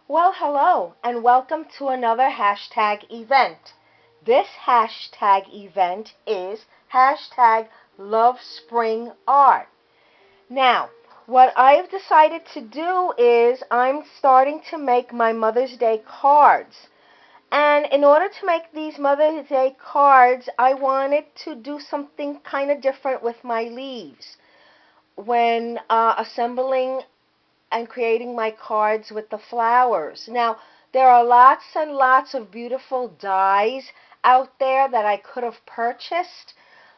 Well, hello, and welcome to another hashtag event. This hashtag event is hashtag Love Spring Art. Now, what I've decided to do is I'm starting to make my Mother's Day cards. And in order to make these Mother's Day cards, I wanted to do something kind of different with my leaves. When assembling and creating my cards with the flowers. Now, there are lots and lots of beautiful dies out there that I could have purchased,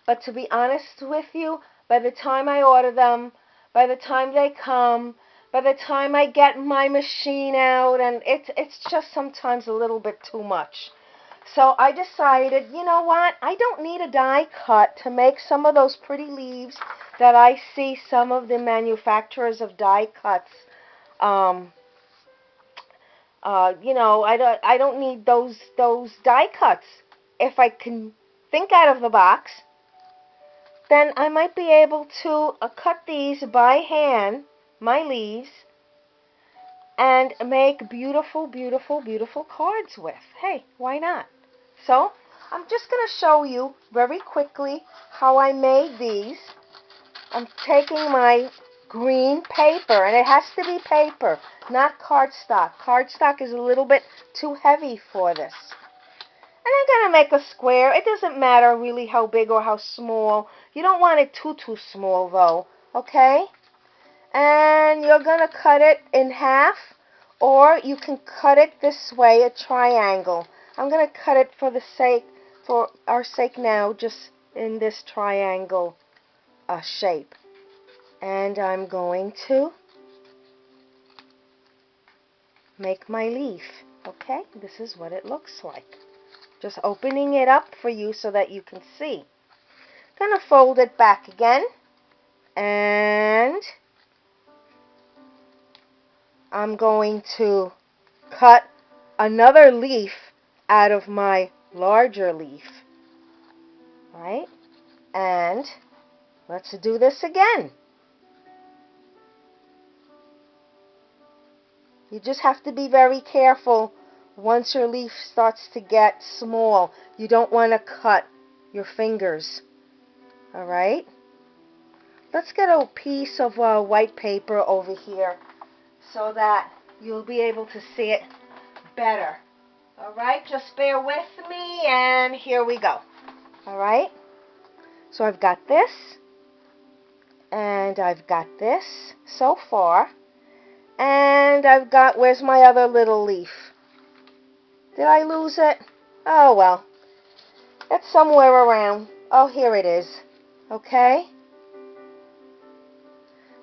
but to be honest with you, by the time I order them, by the time they come, by the time I get my machine out, and it's just sometimes a little bit too much. So I decided, you know what, I don't need a die cut to make some of those pretty leaves that I see some of the manufacturers of die cuts. Um, I don't need those die cuts. If I can think out of the box, then I might be able to cut these by hand, my leaves, and make beautiful, beautiful, beautiful cards with. Hey, why not? So, I'm just going to show you very quickly how I made these. I'm taking my green paper, and it has to be paper, not cardstock. Cardstock is a little bit too heavy for this. And I'm going to make a square. It doesn't matter really how big or how small. You don't want it too small though, okay? And you're going to cut it in half, or you can cut it this way, a triangle. I'm going to cut it for our sake now, just in this triangle shape. And I'm going to make my leaf. Okay, this is what it looks like. Just opening it up for you so that you can see. Gonna fold it back again, and I'm going to cut another leaf out of my larger leaf. Right? And let's do this again. You just have to be very careful once your leaf starts to get small. You don't want to cut your fingers. Alright? Let's get a piece of white paper over here so that you'll be able to see it better. Alright? Just bear with me, and here we go. Alright? So I've got this, and I've got this so far. And I've got, where's my other little leaf? Did I lose it? Oh, well. It's somewhere around. Oh, here it is. Okay?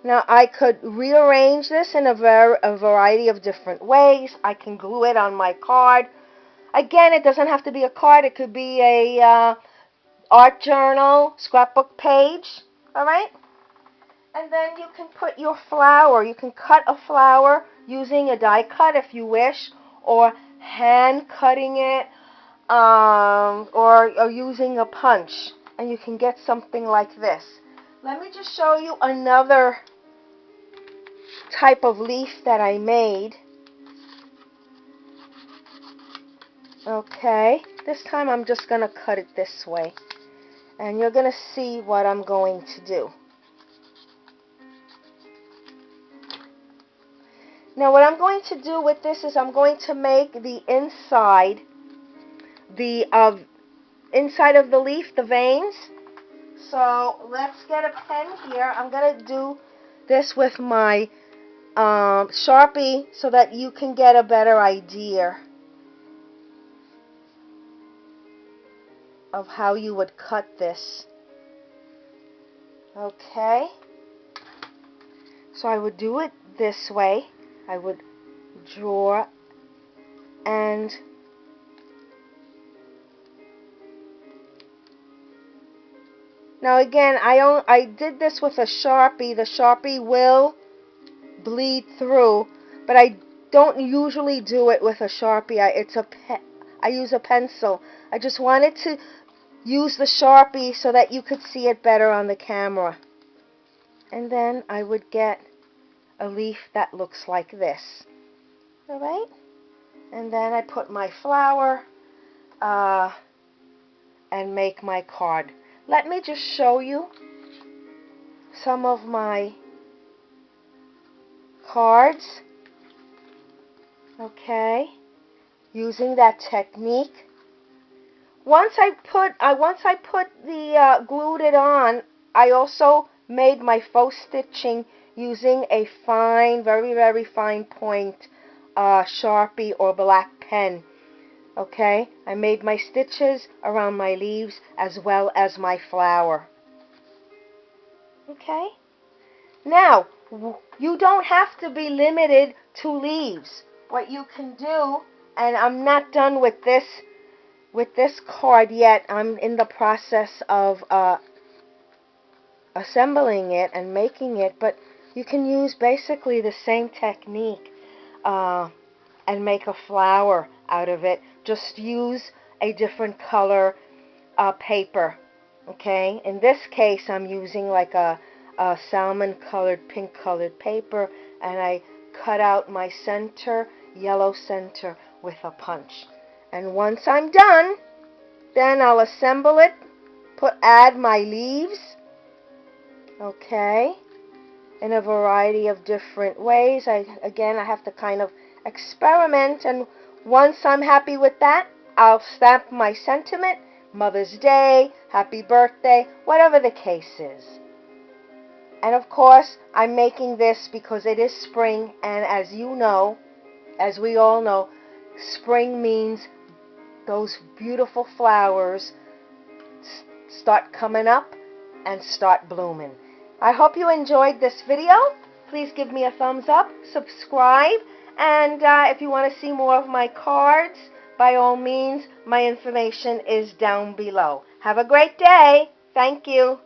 Now, I could rearrange this in a variety of different ways. I can glue it on my card. Again, it doesn't have to be a card. It could be a art journal, scrapbook page. Alright? And then you can put your flower. You can cut a flower using a die cut if you wish, or hand cutting it, or using a punch. And you can get something like this. Let me just show you another type of leaf that I made. Okay, this time I'm just going to cut it this way. And you're going to see what I'm going to do. Now what I'm going to do with this is I'm going to make the inside, inside of the leaf, the veins. So let's get a pen here. I'm going to do this with my Sharpie so that you can get a better idea of how you would cut this. Okay. So I would do it this way. I would draw, and now again, I did this with a Sharpie. The Sharpie will bleed through, but I don't usually do it with a Sharpie. I use a pencil. I just wanted to use the Sharpie so that you could see it better on the camera. And then I would get a leaf that looks like this. All right? And then I put my flower and make my card. Let me just show you some of my cards. Okay, using that technique. Once I put the glued it on, I also made my faux stitching using a fine, very, very fine point Sharpie or black pen. Okay, I made my stitches around my leaves as well as my flower. Okay, now you don't have to be limited to leaves. What you can do, and I'm not done with this card yet. I'm in the process of assembling it and making it, but you can use basically the same technique and make a flower out of it. Just use a different color paper. Okay, in this case I'm using like a salmon colored, pink colored paper, and I cut out my center, yellow center, with a punch. And once I'm done, then I'll assemble it, add my leaves, okay, in a variety of different ways. Again, I have to kind of experiment, and once I'm happy with that, I'll stamp my sentiment, Mother's Day, Happy Birthday, whatever the case is. And of course, I'm making this because it is spring, and as you know, as we all know, spring means those beautiful flowers start coming up and start blooming. I hope you enjoyed this video. Please give me a thumbs up, subscribe, and if you want to see more of my cards, by all means, my information is down below. Have a great day. Thank you.